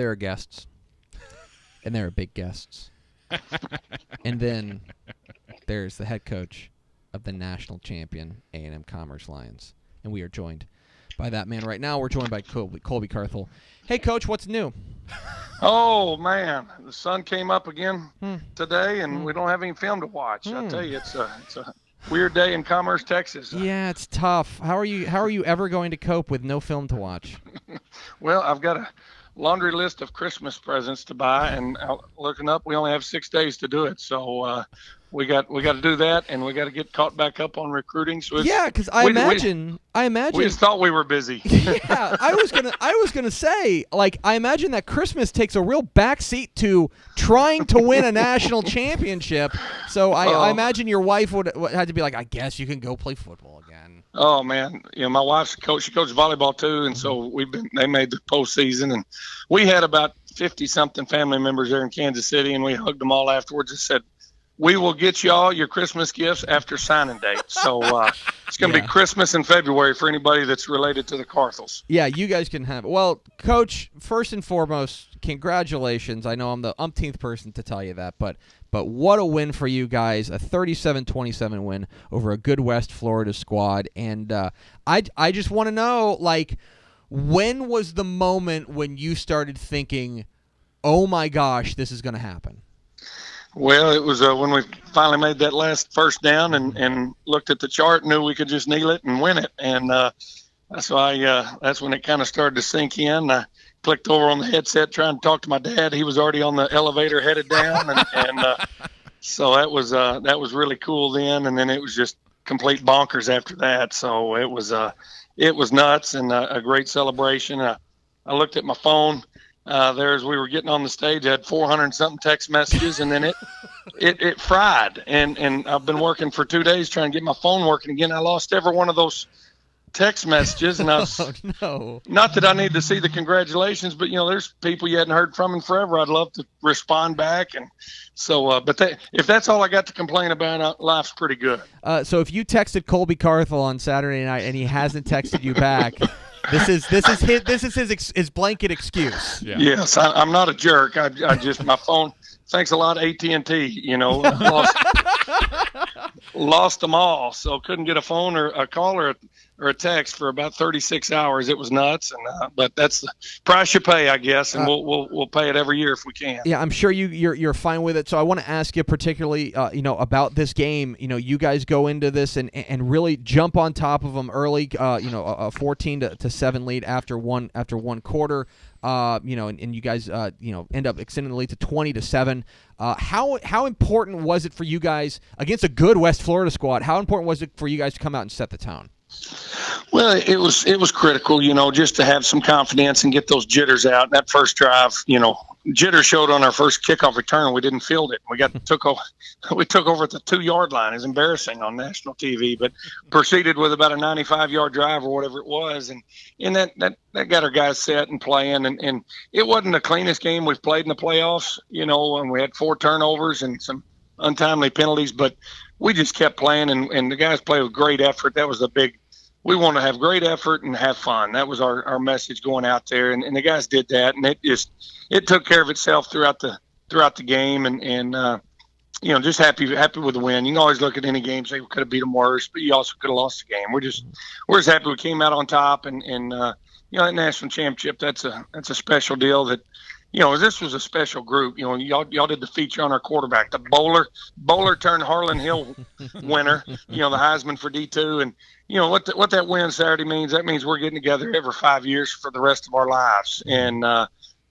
there are guests, and there are big guests. And then there's the head coach of the national champion A&M Commerce Lions. And we are joined by that man right now. We're joined by Colby Carthel. Hey, Coach, what's new? Oh, man. The sun came up again today, and we don't have any film to watch. I tell you, it's a weird day in Commerce, Texas. Yeah, it's tough. How are you ever going to cope with no film to watch? Well, I've got a laundry list of Christmas presents to buy, and looking up, we only have 6 days to do it. So we got to do that, and we got to get caught back up on recruiting. So yeah, because I imagine we just thought we were busy. Yeah, I was gonna say, like, I imagine that Christmas takes a real backseat to trying to win a national championship. So I imagine your wife would had to be like, I guess you can go play football again. Oh man, my wife's a coach. She coaches volleyball too, and so they made the postseason, and we had about 50-something family members there in Kansas City, and we hugged them all afterwards and said, we will get you all your Christmas gifts after signing date. So it's going to be Christmas in February for anybody that's related to the Carthels. Yeah, you guys can have it. Well, Coach, first and foremost, congratulations. I know I'm the umpteenth person to tell you that, but what a win for you guys, a 37-27 win over a good West Florida squad. And I just want to know, like, when was the moment when you started thinking, oh, my gosh, this is going to happen? Well, it was when we finally made that last first down and looked at the chart, knew we could just kneel it and win it. And that's when it kind of started to sink in. I clicked over on the headset trying to talk to my dad. He was already on the elevator headed down. So that was really cool then. And then it was just complete bonkers after that. So it was nuts and a great celebration. I looked at my phone. There as we were getting on the stage, I had 400-something text messages, and then it fried. And I've been working for 2 days trying to get my phone working again. I lost every one of those text messages, and I was not that I need to see the congratulations, but there's people you hadn't heard from in forever. I'd love to respond back, and so if that's all I got to complain about, life's pretty good. So if you texted Colby Carthel on Saturday night and he hasn't texted you back. This is his blanket excuse. Yeah. Yes, I'm not a jerk. I just my phone. Thanks a lot, AT&T. Lost them all, so couldn't get a phone or a call or a text for about 36 hours. It was nuts, but that's the price you pay, I guess, and we'll pay it every year if we can. Yeah, I'm sure you're fine with it. So I want to ask you particularly, about this game. You guys go into this and really jump on top of them early. A 14-7 lead after one quarter. And you guys, end up extending the lead to 20-7. How important was it for you guys against a good West Florida squad? How important was it for you guys to come out and set the tone? Well, it was critical, just to have some confidence and get those jitters out. That first drive, jitters showed on our first kickoff return. We didn't field it. We took over at the 2-yard line. It's embarrassing on national TV, but proceeded with about a 95-yard drive or whatever it was, and that got our guys set and playing. And it wasn't the cleanest game we've played in the playoffs, and we had 4 turnovers and some untimely penalties, but we just kept playing, and the guys played with great effort. That was the big. We want to have great effort and have fun. That was our message going out there, and the guys did that, and it took care of itself throughout the game, and just happy with the win. You can always look at any game, say we could have beat them worse, but you also could have lost the game. We're just happy we came out on top, and that national championship, that's a special deal. That this was a special group. Y'all did the feature on our quarterback, the bowler turned Harlan Hill winner. The Heisman for D2, and what that win Saturday means. That means we're getting together every 5 years for the rest of our lives, and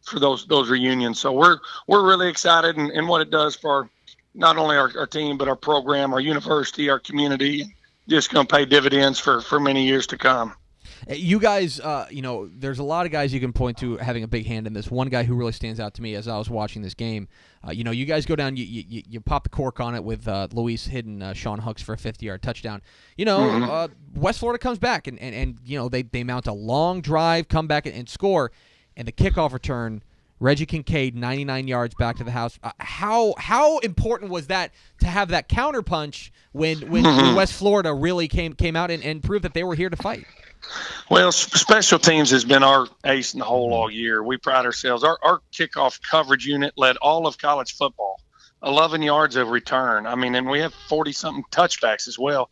for those reunions. So we're really excited, and what it does for not only our team but our program, our university, our community. Just going to pay dividends for many years to come. You guys, there's a lot of guys you can point to having a big hand in this. One guy who really stands out to me as I was watching this game, you guys go down, you pop the cork on it with Luis hitting Sean Hooks for a 50-yard touchdown. West Florida comes back, and they mount a long drive, come back and score, and the kickoff return, Reggie Kincaid, 99 yards back to the house. How important was that to have that counterpunch when West Florida really came out and proved that they were here to fight? Well, special teams has been our ace in the hole all year. We pride ourselves. Our kickoff coverage unit led all of college football, 11 yards of return. I mean, and we have 40-something touchbacks as well.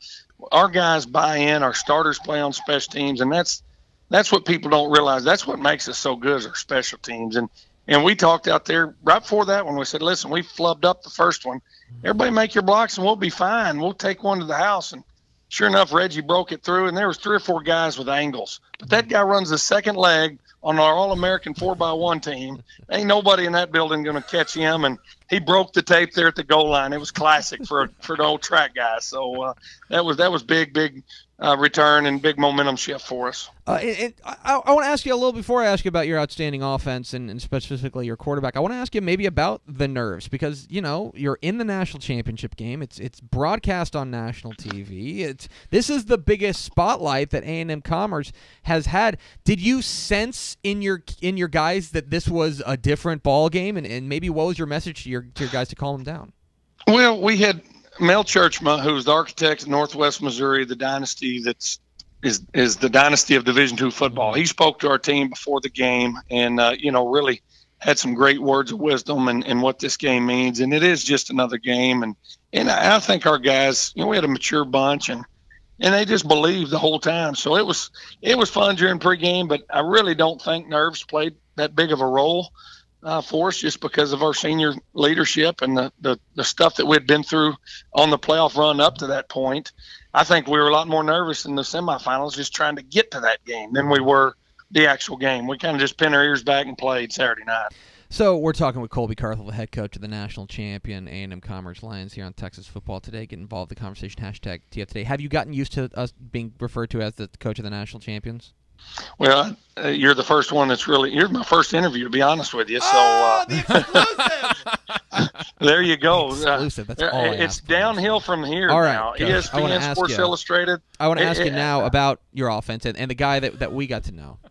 Our guys buy in. Our starters play on special teams, and that's what people don't realize. That's what makes us so good is our special teams. And we talked out there right before that one. We said, listen, we flubbed up the first one. Everybody make your blocks, and we'll be fine. We'll take one to the house. And sure enough, Reggie broke it through, and there was 3 or 4 guys with angles. But that guy runs the second leg on our All-American 4x1 team. Ain't nobody in that building going to catch him, and he broke the tape there at the goal line. It was classic for the old track guy. So that was big return and big momentum shift for us. And I want to ask you a little before I ask you about your outstanding offense and specifically your quarterback. I want to ask you maybe about the nerves because you're in the national championship game. It's broadcast on national TV. This is the biggest spotlight that A&M Commerce has had. Did you sense in your guys that this was a different ball game and maybe what was your message to your guys to calm them down? Well, we had Mel Churchma, who's the architect of Northwest Missouri, the dynasty is the dynasty of Division II football. He spoke to our team before the game and, really had some great words of wisdom and what this game means. And it is just another game. And I think our guys, we had a mature bunch and they just believed the whole time. So it was fun during pregame, but I really don't think nerves played that big of a role for us just because of our senior leadership and the stuff that we had been through on the playoff run up to that point. I think we were a lot more nervous in the semifinals just trying to get to that game than we were the actual game. We kind of just pinned our ears back and played Saturday night. So we're talking with Colby Carthel, the head coach of the national champion A&M Commerce Lions here on Texas Football Today. Get involved in the conversation, #TF Today. Have you gotten used to us being referred to as the coach of the national champions? Well, you're the first one you're my first interview, to be honest with you. So, the exclusive! There you go. Exclusive. That's all it's downhill from here all right, now. Coach, ESPN, Sports Illustrated. I want to ask you now about your offense and the guy that we got to know. I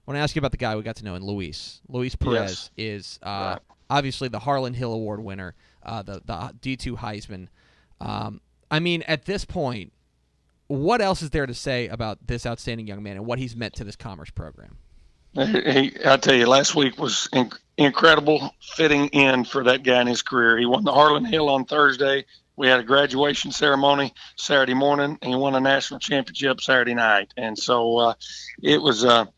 want to ask you about the guy we got to know in Luis. Luis Perez is obviously the Harlan Hill Award winner, the D2 Heisman. I mean, at this point, what else is there to say about this outstanding young man and what he's meant to this Commerce program? I tell you, last week was incredible fitting in for that guy in his career. He won the Harlan Hill on Thursday. We had a graduation ceremony Saturday morning, and he won a national championship Saturday night. And so it was a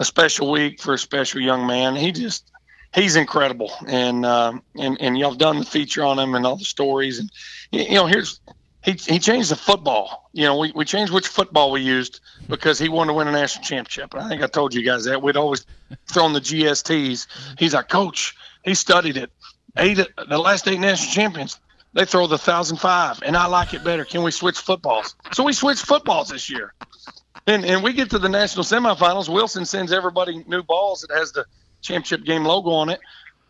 special week for a special young man. He's incredible, and y'all have done the feature on him and all the stories. And He changed the football. We changed which football we used because he wanted to win a national championship. And I think I told you guys that. We'd always thrown the GSTs. He's like, Coach, he studied it. The last 8 national champions, they throw the 1,005, and I like it better. Can we switch footballs? So we switched footballs this year. And we get to the national semifinals. Wilson sends everybody new balls that has the championship game logo on it.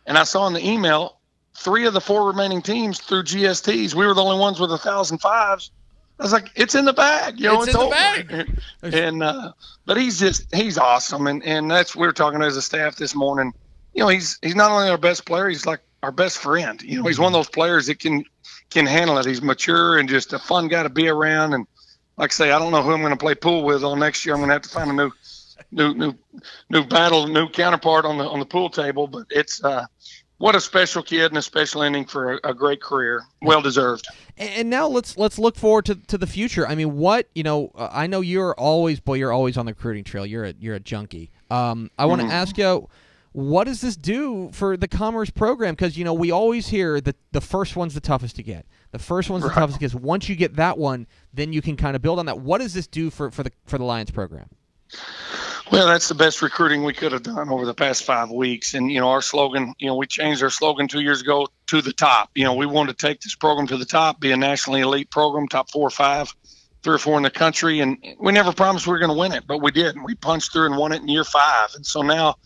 And I saw in the email, 3 of the 4 remaining teams through GSTs. We were the only ones with 1,005s. I was like, it's in the bag. It's in the bag. And but he's awesome. And that's we were talking as a staff this morning. He's not only our best player, he's like our best friend. He's one of those players that can handle it. He's mature and just a fun guy to be around. And like I say, I don't know who I'm going to play pool with all next year. I'm going to have to find a new battle, new counterpart on the pool table. But it's what a special kid and a special ending for a great career. Well deserved. And now let's look forward to the future. I mean, I know you're always on the recruiting trail. You're a junkie. I want to ask you, what does this do for the Commerce program? Because we always hear that the first one's the toughest to get. The first one's the toughest because once you get that one, then you can kind of build on that. What does this do for the Lions program? Well, that's the best recruiting we could have done over the past 5 weeks. And, our slogan, we changed our slogan 2 years ago to the top. We wanted to take this program to the top, be a nationally elite program, top 4 or 5, 3 or 4 in the country. And we never promised we were going to win it, but we did. And we punched through and won it in year 5. And so now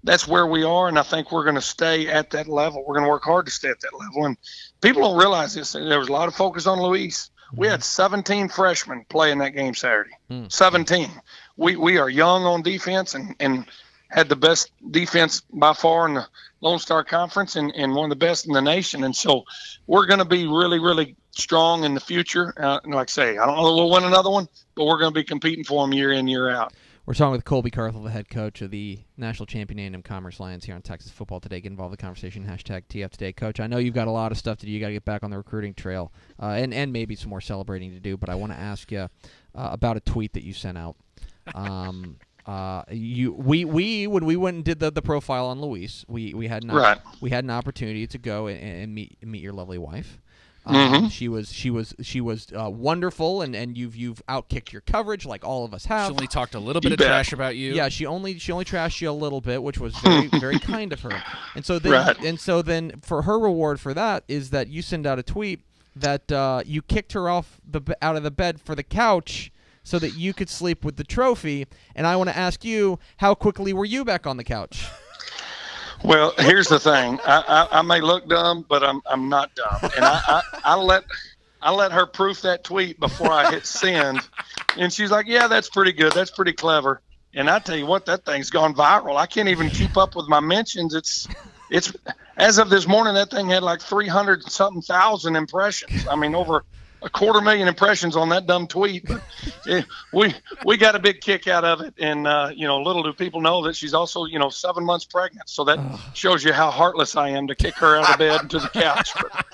that's where we are. And I think we're going to stay at that level. We're going to work hard to stay at that level. And people don't realize this. There was a lot of focus on Luis. We had 17 freshmen play in that game Saturday. 17. We are young on defense and had the best defense by far in the Lone Star Conference and one of the best in the nation. And so we're going to be really, really strong in the future. And like I say, I don't know that we'll win another one, but we're going to be competing for them year in, year out. We're talking with Colby Carthel, the head coach of the national champion A&M Commerce Lions here on Texas Football Today. Get involved in the conversation, hashtag TF Today. Coach, I know you've got a lot of stuff to do. You got to get back on the recruiting trail and maybe some more celebrating to do, but I want to ask you about a tweet that you sent out. When we went and did the profile on Luis, we had an opportunity to go and meet your lovely wife. She was wonderful, and you've outkicked your coverage like all of us have. She only talked a little bit of trash about you. Yeah, she only trashed you a little bit, which was very very kind of her. And so then for her reward for that is that you send out a tweet that you kicked her out of the bed for the couch so that you could sleep with the trophy. And I want to ask you, how quickly were you back on the couch? Well, here's the thing. I may look dumb, but I'm not dumb. And I let her proof that tweet before I hit send. And she's like, yeah, that's pretty good. That's pretty clever. And I tell you what, that thing's gone viral. I can't even keep up with my mentions. It's as of this morning, that thing had like 300-something thousand impressions. I mean, over 250,000 impressions on that dumb tweet. But we got a big kick out of it, and little do people know that she's also 7 months pregnant. So that shows you how heartless I am to kick her out of bed into the couch. But,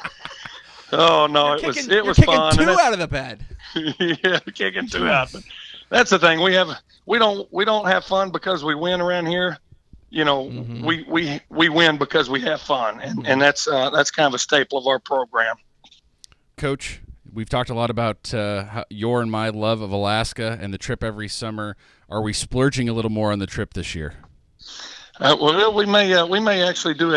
oh no, it was fun. Two out of the bed. Yeah, kicking two out. But that's the thing. We don't have fun because we win around here. We win because we have fun, and that's kind of a staple of our program. Coach, we've talked a lot about your and my love of Alaska and the trip every summer. Are we splurging a little more on the trip this year? Well, we may actually do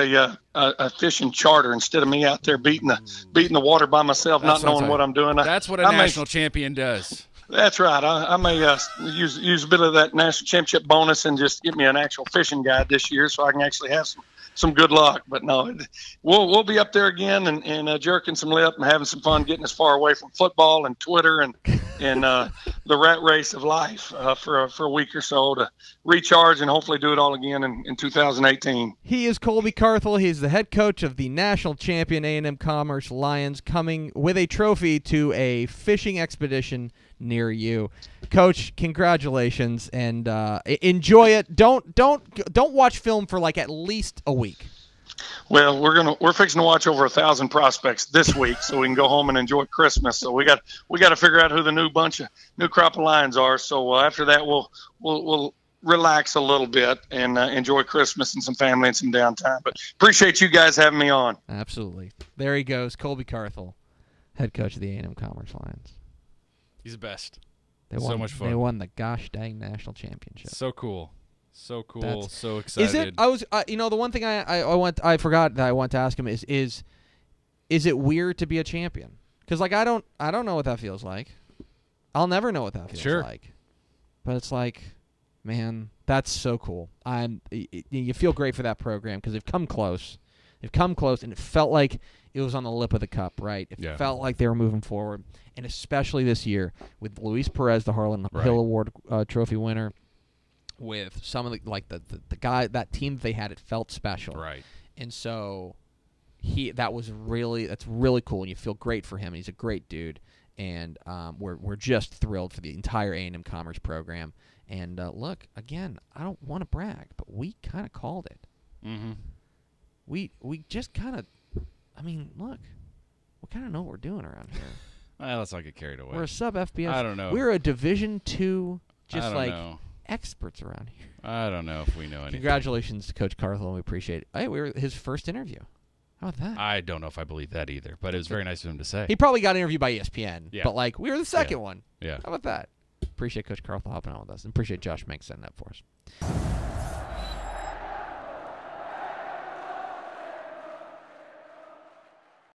a fishing charter instead of me out there beating the water by myself, not knowing what I'm doing. That's what a national champion does. That's right. I may use a bit of that national championship bonus and just get me an actual fishing guide this year, so I can actually have some good luck. But no, we'll be up there again and jerking some lip and having some fun, getting as far away from football and Twitter and the rat race of life for a week or so to recharge and hopefully do it all again in 2018. He is Colby Carthel. He's the head coach of the national champion A&M Commerce Lions, coming with a trophy to a fishing expedition near you. Coach, congratulations, and enjoy it. Don't watch film for like at least a week. Well, we're fixing to watch over 1,000 prospects this week, so we can go home and enjoy Christmas. So we got to figure out who the new crop of Lions are. So after that, we'll relax a little bit and enjoy Christmas and some family and some downtime. But appreciate you guys having me on. Absolutely. There he goes, Colby Carthel, head coach of the A&M Commerce Lions. He's the best. So much fun. They won the gosh dang national championship. So cool. So cool. So excited. Is it? I was. The one thing I forgot that I want to ask him is it weird to be a champion? Because like I don't know what that feels like. I'll never know what that feels like. But it's like, man, that's so cool. You feel great for that program because they've come close. They've come close, and it felt like it was on the lip of the cup, right? It felt like they were moving forward, and especially this year with Luis Perez, the Harlan Hill Award trophy winner, with some of the guy, that team that they had, it felt special, right? And so that's really cool, and you feel great for him. And he's a great dude, and we're just thrilled for the entire A&M Commerce program. And look, again, I don't want to brag, but we kind of called it. Mm-hmm. We just kind of, look, we kind of know what we're doing around here. Well, let's not get carried away. We're a sub-FBS. I don't know. We're a Division II, know. Experts around here. I don't know if we know anything. Congratulations to Coach Carthel, and we appreciate it. Hey, we were his first interview. How about that? I don't know if I believe that either, but it was very nice of him to say. He probably got interviewed by ESPN, but we were the second one. Yeah. How about that? Appreciate Coach Carthel hopping on with us, and appreciate Josh Mank setting that for us.